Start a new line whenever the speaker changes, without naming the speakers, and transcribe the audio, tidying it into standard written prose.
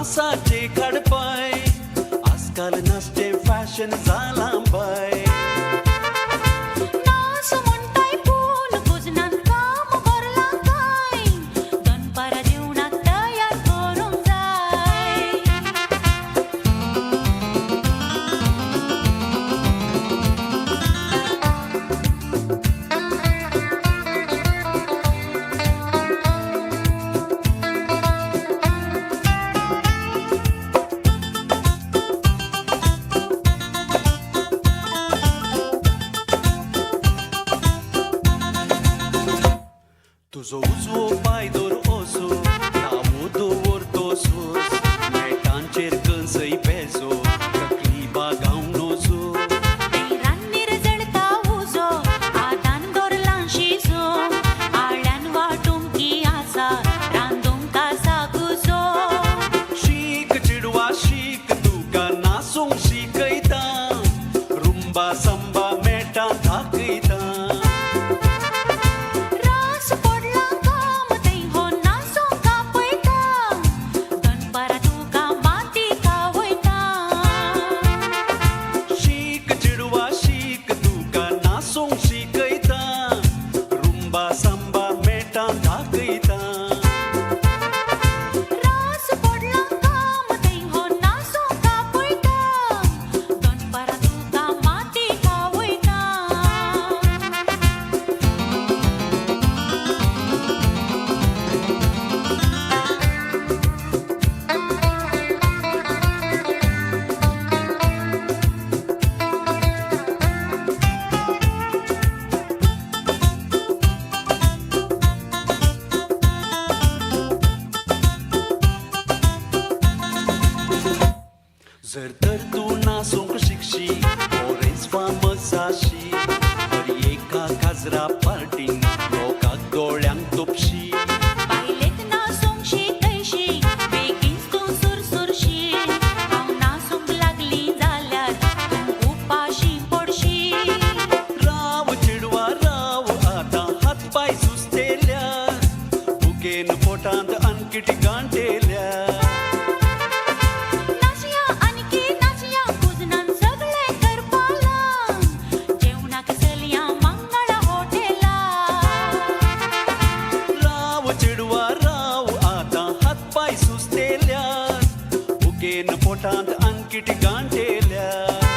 नासाचे खडपाय आजकाल नाचते फॅशन झाला बाय
नास म्हणटाय पूण कुजनान काम भरला काय दनपारा जेवणाक तयार करूंक जाय
तुझो उजवो पाय दोर ओसो दावो दवर तोसोस मेटांचेर कंसय पेजो तकली बागाव नोजो
रान्नीर जळटा उजो आदान दोरलां शिजो आळ्यान वांटूंक की आसा रांदूंक आसा गुजो
शीक चिडवा शीक तुका नासूंक शिकयता रुंबा संबा मेटा दाखयता
रास पडला काम थंय हो नासूंक आपयता दनपारा तुका मातीका वयता
शीक चिडवा शीक तुका नासूंक शिकयता रुंबा संबा मेटा दाखयता
रास पडला काम थंय हो नासूंक आपयता दनपारा तुका मातीका वयता
जर तर तूं नासूंक शिकशी बरेंच फामस जाशी बरी एका काजरा पार्टीन लोकांक दोळ्यांक तोपशी
बायलेक नासूंक शिकयशी बेगीन तूं सुरसुरशी हांव नासूंक लागली जाल्यार तूं उपाशी पडशी
राव चिडवा राव आतां हात पाय सुस्तेल्यार बुकेन पोटांत आणकीट गांठेल्यार
नाचया आनकी नाचया कुजनान सगळें करपालां जेवणाक चलया मंगळा हॉटेला
राव चिडवा राव आतां हात पाय सुस्तेल्यार बुकेन पोटांत आणकीट गांठेल्यार